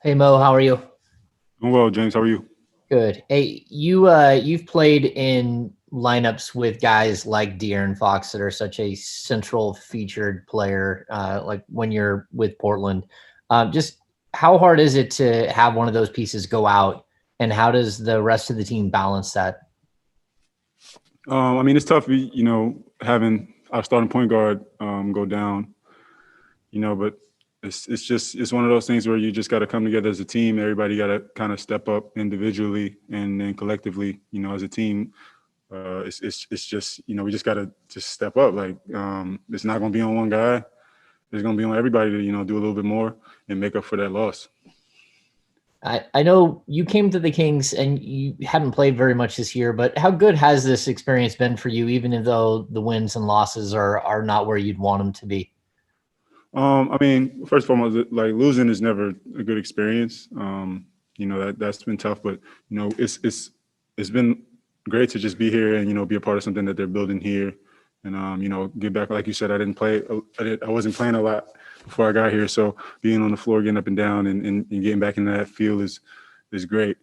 Hey Mo, how are you? I'm well, James. How are you? Good. Hey, you've played in lineups with guys like DeAaron Fox that are such a central featured player, like when you're with Portland. Just how hard is it to have one of those pieces go out, and how does the rest of the team balance that? I mean, it's tough, having our starting point guard go down, but it's one of those things where you just got to come together as a team. Everybody got to kind of step up individually and then collectively, as a team. It's just we just got to just step up. Like it's not going to be on one guy. It's going to be on everybody to do a little bit more and make up for that loss. I know you came to the Kings and you hadn't played very much this year, but how good has this experience been for you, even though the wins and losses are not where you'd want them to be? I mean, first and foremost, like losing is never a good experience. That's been tough, but it's been great to just be here and be a part of something that they're building here, and get back. Like you said, I didn't play. I wasn't playing a lot before I got here, so being on the floor, getting up and down, and getting back into that field is great.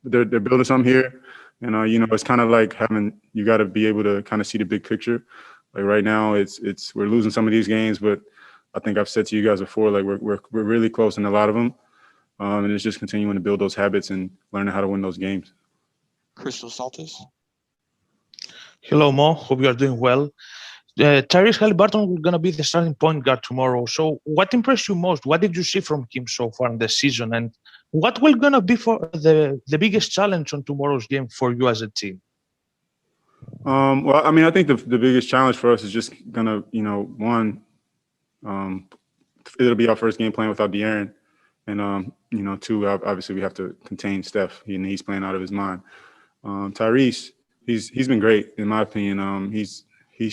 They're building something here, and it's kind of like having you got to be able to kind of see the big picture. Like right now, it's we're losing some of these games, but I think I've said to you guys before, like we're really close in a lot of them, and it's just continuing to build those habits and learning how to win those games. Crystal Saltis. Hello, Mo. Hope you are doing well. Tyrese Halliburton is going to be the starting point guard tomorrow. So, what impressed you most? What did you see from him so far in the season? And what will going to be for the biggest challenge on tomorrow's game for you as a team? Well, I mean, I think the biggest challenge for us is just gonna, one, it'll be our first game playing without De'Aaron, and two, obviously we have to contain Steph. He's playing out of his mind. Tyrese, he's been great in my opinion. He's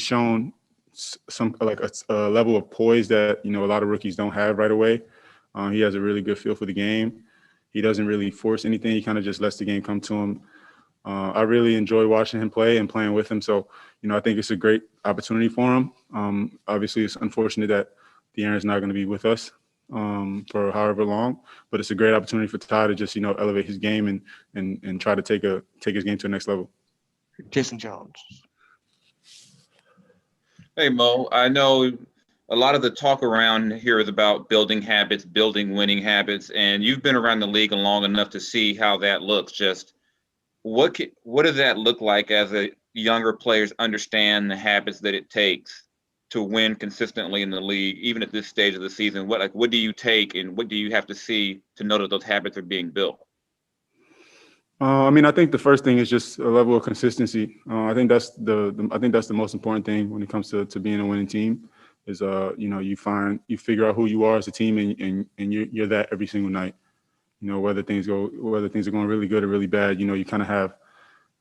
shown some like a level of poise that a lot of rookies don't have right away. He has a really good feel for the game. He doesn't really force anything. He kind of just lets the game come to him. I really enjoy watching him play and playing with him. So, I think it's a great opportunity for him. Obviously, it's unfortunate that De'Aaron's not going to be with us for however long, but it's a great opportunity for Ty to just, elevate his game and try to take his game to the next level. Jason Jones. Hey, Mo, I know a lot of the talk around here is about building habits, building winning habits, and you've been around the league long enough to see how that looks. Just what does that look like as a younger players understand the habits that it takes to win consistently in the league, even at this stage of the season? What do you take and what do you have to see to know that those habits are being built? I mean, I think the first thing is just a level of consistency. I think that's the most important thing when it comes to being a winning team. Is you figure out who you are as a team and you're that every single night. Whether things are going really good or really bad. You kind of have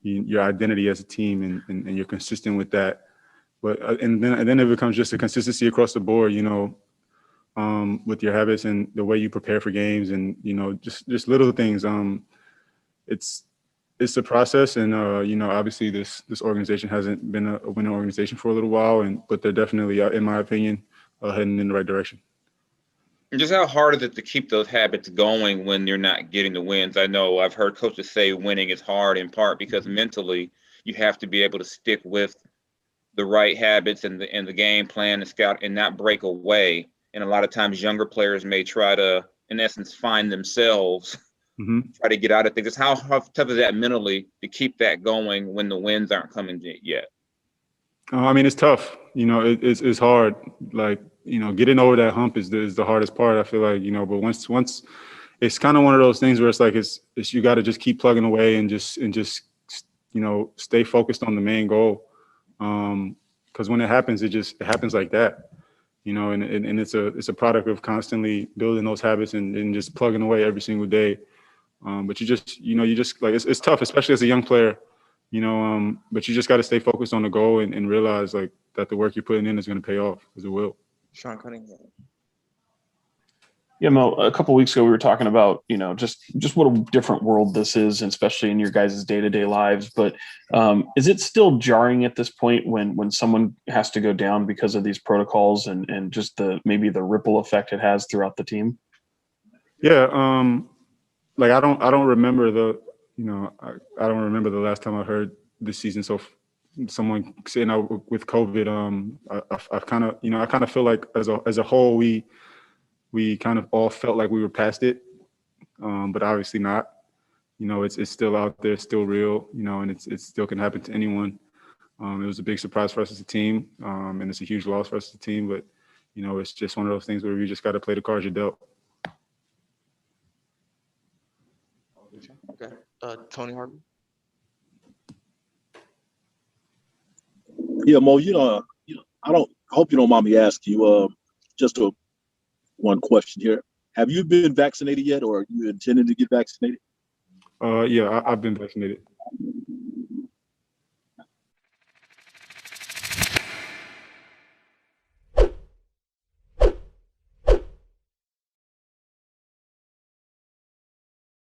your identity as a team and you're consistent with that. But and then it becomes just a consistency across the board. With your habits and the way you prepare for games and just little things. It's a process, and obviously this organization hasn't been a winning organization for a little while, but they're definitely, in my opinion, heading in the right direction. And just how hard is it to keep those habits going when you're not getting the wins? I know I've heard coaches say winning is hard in part because mentally you have to be able to stick with the right habits and the game plan and scout and not break away. And a lot of times younger players may try to, in essence, find themselves. Mm-hmm. Try to get out of things. How tough is that mentally to keep that going when the wins aren't coming yet? I mean, it's tough. It's hard. Like, getting over that hump is the hardest part. I feel like, but once it's kind of one of those things where it's like it's you got to just keep plugging away and just stay focused on the main goal. Because when it happens, it happens like that. And it's a product of constantly building those habits and just plugging away every single day. But you just like it's tough, especially as a young player, but you just got to stay focused on the goal and realize like that the work you're putting in is going to pay off because it will. Sean Cunningham. Yeah, Mo, a couple of weeks ago we were talking about, just what a different world this is, and especially in your guys' day-to-day lives. But is it still jarring at this point when someone has to go down because of these protocols and just maybe the ripple effect it has throughout the team? Yeah. Like I don't remember I don't remember the last time I heard this season. So someone saying out with COVID, I kind of, I kind of feel like as a whole, we kind of all felt like we were past it. But obviously not. It's still out there, still real, and it still can happen to anyone. It was a big surprise for us as a team, and it's a huge loss for us as a team. But, it's just one of those things where you just got to play the cards you're dealt. Okay. Tony Harden. Yeah, Mo, I hope you don't mind me asking you, one question here. Have you been vaccinated yet, or are you intending to get vaccinated? Yeah, I've been vaccinated.